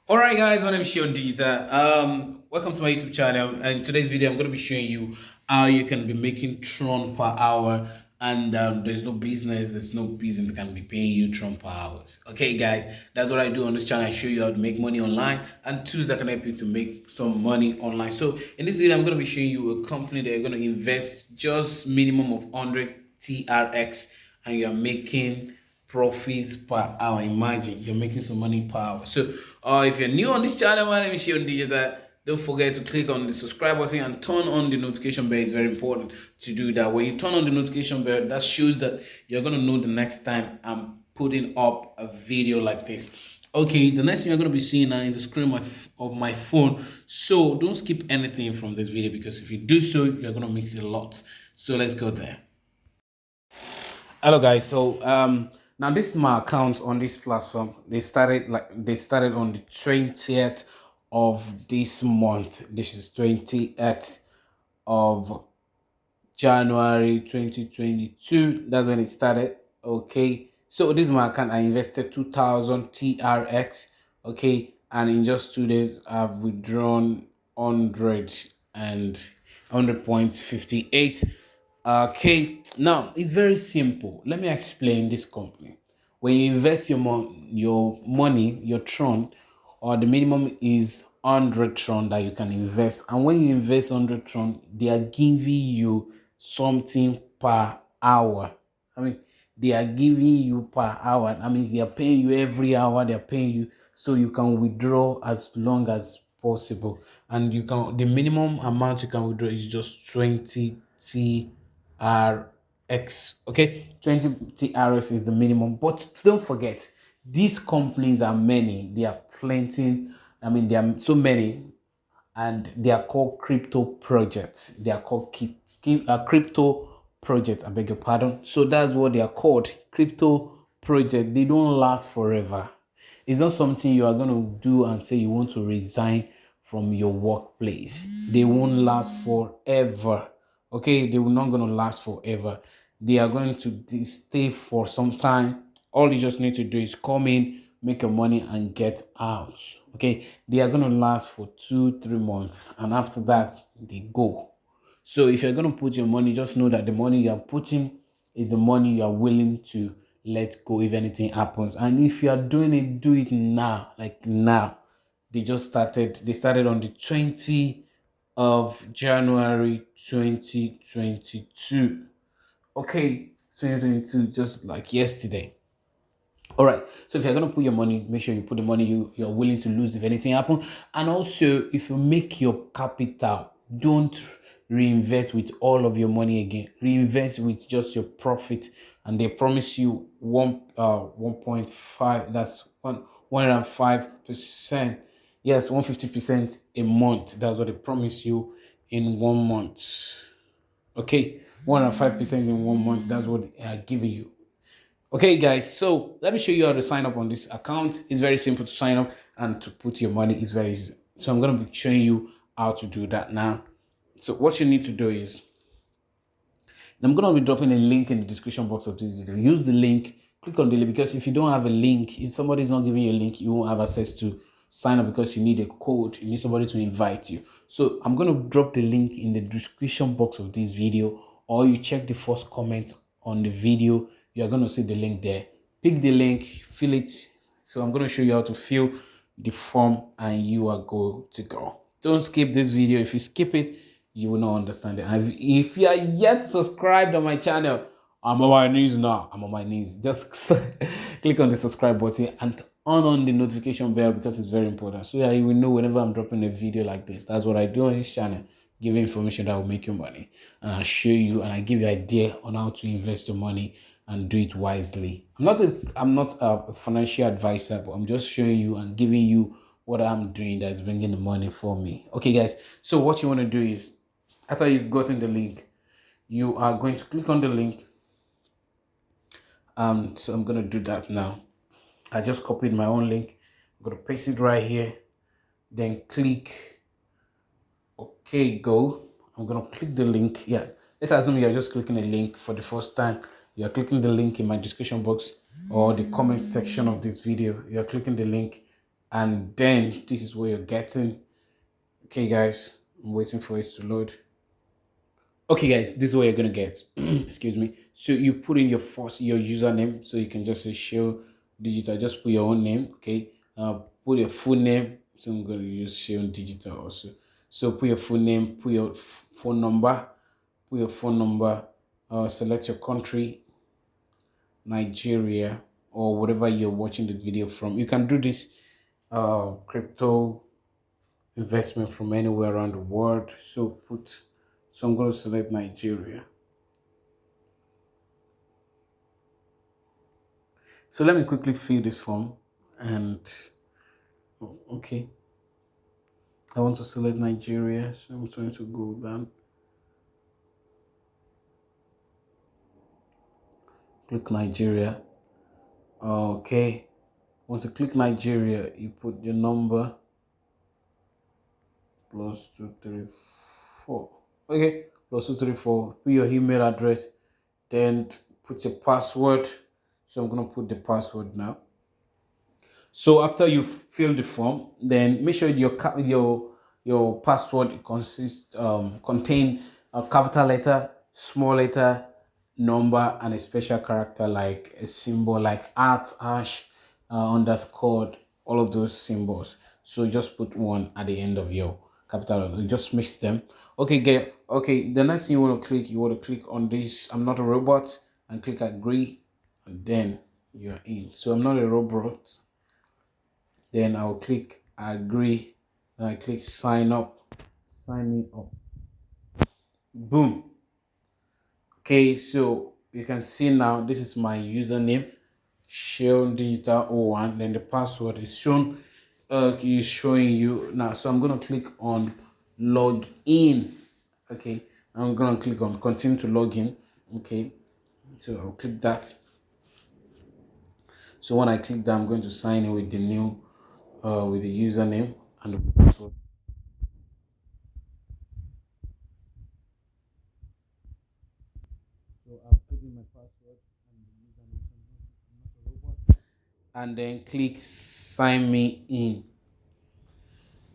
Alright guys, my name is Seun Dita. Welcome to my YouTube channel, and in today's video I'm going to be showing you how you can be making Tron per hour, and there's no business that can be paying you Tron per hours. Okay guys, that's what I do on this channel. I show you how to make money online and tools that can help you to make some money online. So in this video I'm going to be showing you a company that you're going to invest just minimum of 100 TRX and you're making profits per hour. Imagine you're making some money per hour. So if you're new on this channel, my name is Seun Digital. Don't forget to click on the subscribe button and turn on the notification bell. It's very important to do that. When you turn on the notification bell, that shows that you're going to know the next time I'm putting up a video like this. Okay, the next thing you're going to be seeing now is the screen of my phone. So don't skip anything from this video, because if you do so, you're going to miss a lot. So let's go there. Hello guys, so now this is my account on this platform. They started on the 20th of this month. This is 20th of January 2022. That's when it started. Okay, so this is my account. I invested 2000 TRX. Okay, and in just 2 days I've withdrawn 100.58. Okay, now it's very simple. Let me explain this company. When you invest your money, your Tron, or the minimum is 100 Tron that you can invest, and when you invest 100 Tron, they are giving you something per hour. I mean, they are giving you per hour. That means they are paying you every hour. They are paying you, so you can withdraw as long as possible, and the minimum amount you can withdraw is just 20 TRX. Okay, 20 TRX is the minimum. But don't forget, these companies are many. They are plenty. I mean, there are so many, and they are called crypto projects. They are called crypto projects. I beg your pardon. So that's what they are called, crypto project. They don't last forever. It's not something you are going to do and say you want to resign from your workplace. They won't last forever. Okay, they will not going to last forever. They are going to stay for some time. All you just need to do is come in, make your money, and get out. Okay, they are going to last for 2-3 months, and after that they go. So if you're going to put your money, just know that the money you are putting is the money you are willing to let go if anything happens. And if you are doing it, do it now, like now. They started on the 20th of January 2022. Okay, 2022, just like yesterday. All right, so if you're going to put your money, make sure you put the money you're willing to lose if anything happens. And also, if you make your capital, don't reinvest with all of your money again. Reinvest with just your profit, and they promise you 1.5. That's 105%. Yes, 150% a month. That's what they promise you in 1 month. Okay, 105% in 1 month. That's what they are giving you. Okay guys, so let me show you how to sign up on this account. It's very simple to sign up, and to put your money is very easy. So I'm going to be showing you how to do that now. So what you need to do is, I'm going to be dropping a link in the description box of this video. Use the link, click on the link, because if you don't have a link, if somebody's not giving you a link, you won't have access to sign up, because you need a code. You need somebody to invite you. So I'm going to drop the link in the description box of this video, or you check the first comment on the video. You're going to see the link there. Pick the link, fill it. So I'm going to show you how to fill the form, and you are good to go. Don't skip this video. If you skip it, you will not understand it. And if you are yet subscribed on my channel, I'm on my knees now. I'm on my knees. Just click on the subscribe button and turn on the notification bell, because it's very important, so that you will know whenever I'm dropping a video like this. That's what I do on this channel. Give you information that will make you money, and I show you, and I give you idea on how to invest your money and do it wisely. I'm not a financial advisor, but I'm just showing you and giving you what I'm doing that's bringing the money for me. Okay guys, so what you want to do is, after you've gotten the link, you are going to click on the link. So I'm going to do that now. I just copied my own link. I'm going to paste it right here, then click OK, go. I'm going to click the link. Yeah, let's assume you're just clicking a link for the first time. You're clicking the link in my description box or the comment section of this video. You're clicking the link, and then this is what you're getting. Okay, guys, I'm waiting for it to load. Okay, guys, this is what you're gonna get. Excuse me. So you put in your username, so you can just say show digital. Just put your own name. Okay. Put your full name. So I'm gonna use Seun digital also. So put your full name. Put your phone number. Put your phone number. Select your country, Nigeria, or whatever you're watching this video from. You can do this crypto investment from anywhere around the world. So I'm going to select Nigeria. So let me quickly fill this form and okay. I want to select Nigeria, so I'm trying to go down. Click Nigeria. Okay. Once you click Nigeria, you put your number +234. Okay, +234. Put your email address, then put your password. So I'm gonna put the password now. So after you fill the form, then make sure your password contain a capital letter, small letter, number, and a special character like a symbol like @ underscore, all of those symbols. So just put one at the end of your capital letter. Just mix them. Okay, okay. The next thing you want to click on this "I'm not a robot" and click agree, and then you're in. So I'm not a robot. Then I'll click agree, and I click sign me up. Boom. Okay, so you can see now this is my username, Seun digital 01. Then the password is shown, is showing you now. So I'm gonna click on log in. Okay, I'm gonna click on continue to log in. Okay, so I'll click that. So when I click that, I'm going to sign in with the new with the username and the password. So I'll put in my password and the username, and then click sign me in.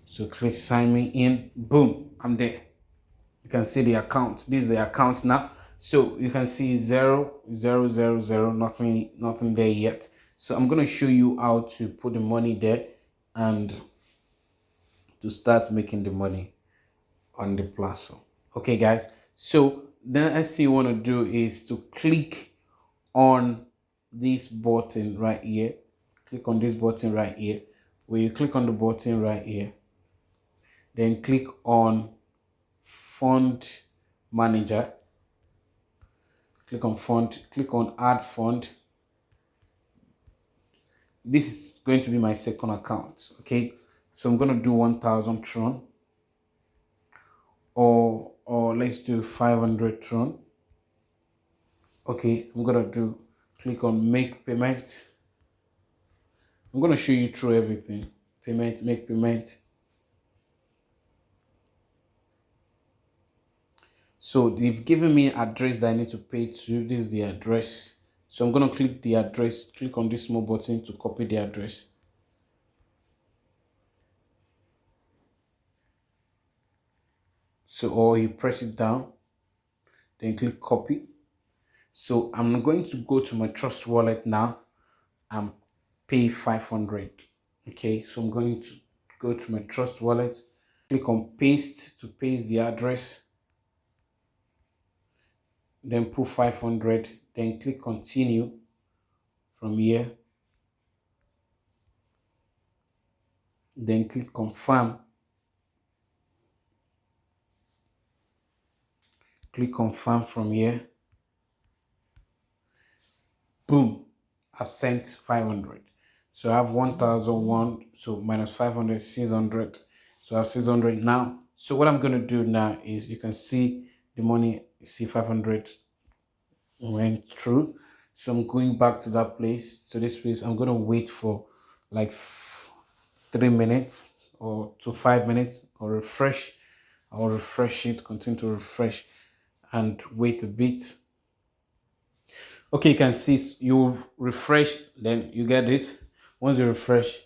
So click sign me in. Boom, I'm there. You can see the account. This is the account now. So you can see 0, 0, 0, 0, nothing there yet. So I'm gonna show you how to put the money there and to start making the money on the platform. Okay, guys. So the next thing you want to do is to click on this button right here. Click on this button right here. When you click on the button right here, then click on fund manager. Click on fund, click on add fund. This is going to be my second account. Okay, so I'm going to do 1,000 Tron, or let's do 500 Tron. Okay, I'm gonna click on make payment. I'm gonna show you through everything. Make payment. So they've given me address that I need to pay to. This is the address. So I'm gonna click the address, click on this small button to copy the address. So, or you press it down, then click copy. So I'm going to go to my Trust wallet now and pay 500. Okay, so I'm going to go to my Trust wallet, click on paste to paste the address, then put 500, then click continue from here, then click confirm, click confirm from here. Boom, I've sent 500. So I have 1,001, so minus 500, 600. So I have 600 now. So what I'm going to do now is, you can see the money, see 500 went through. So I'm going back to that place, to this place. I'm going to wait for like 3 minutes or to 5 minutes, or refresh. I'll refresh it, continue to refresh and wait a bit. Okay, you can see you refresh, then you get this. Once you refresh,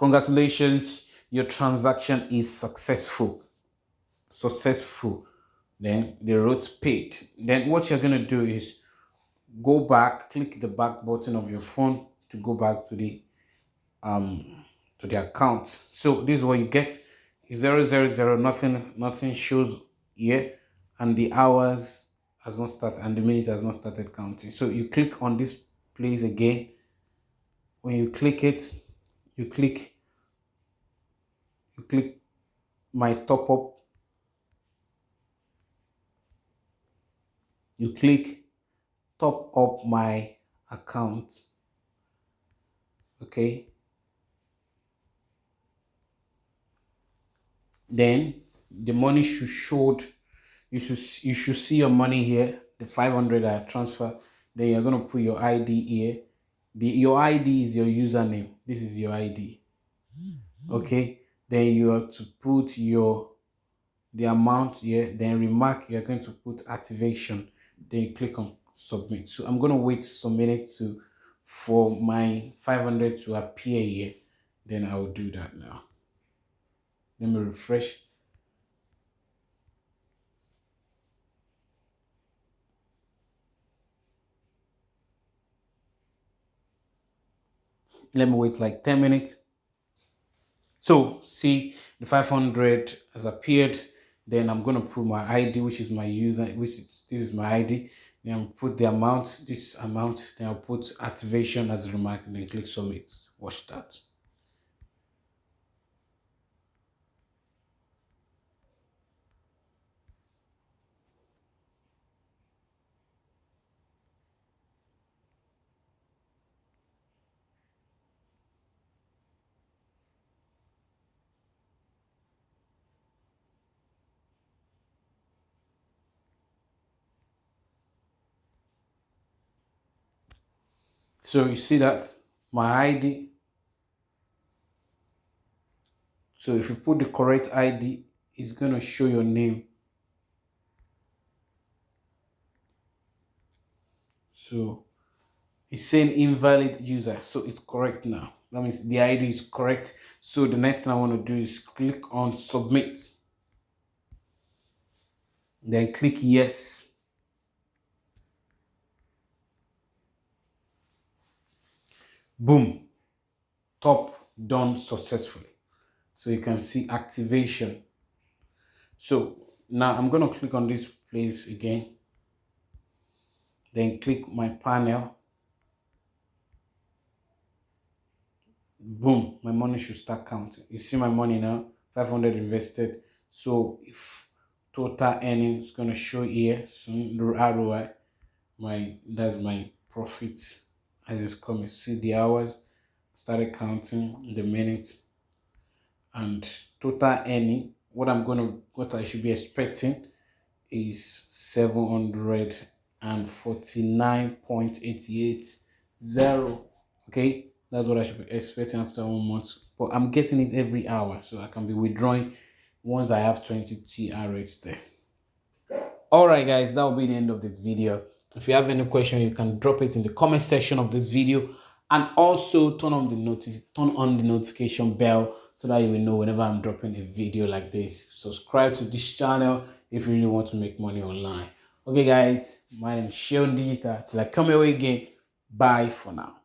Congratulations, your transaction is successful. Then they wrote paid. Then what you're gonna do is go back, click the back button of your phone to go back to the account. So this is what you get: 000. Nothing shows here, and the hours has not started and the minute has not started counting. So you click on this place again. When you click it, you click my top up. You click top up my account. Okay, then the money should show. You should see your money here, the 500 I transfer. Then you're gonna put your ID here. Your ID is your username. This is your ID. Okay, then you have to put the amount here. Then remark, you're going to put activation. Then you click on submit. So I'm gonna wait some minutes for my 500 to appear here. Then I will do that now. Let me refresh. Let me wait like 10 minutes. So see, the 500 has appeared. Then I'm gonna put my ID, which is my user, this is my ID. Then I'll put the amount, this amount. Then I'll put activation as a remark, and then click submit. Watch that. So you see that my ID. So if you put the correct ID, it's gonna show your name. So it's saying invalid user, so it's correct now. That means the ID is correct. So the next thing I want to do is click on submit. Then click yes. Boom. Top done successfully. So you can see activation. So now I'm going to click on this place again. Then click my panel. Boom, my money should start counting. You see my money now, 500 invested. So if total earnings is going to show here, so the ROI, that's my profits as it's coming. See the hours started counting, the minutes, and total earning. What I should be expecting is 749.880. Okay, that's what I should be expecting after 1 month. But I'm getting it every hour, so I can be withdrawing once I have 20 TRX there. Alright guys, that will be the end of this video. If you have any question, you can drop it in the comment section of this video, and also turn on the notification bell so that you will know whenever I'm dropping a video like this. Subscribe to this channel if you really want to make money online. Okay guys, my name is Seun Digital. Till I come your way again, bye for now.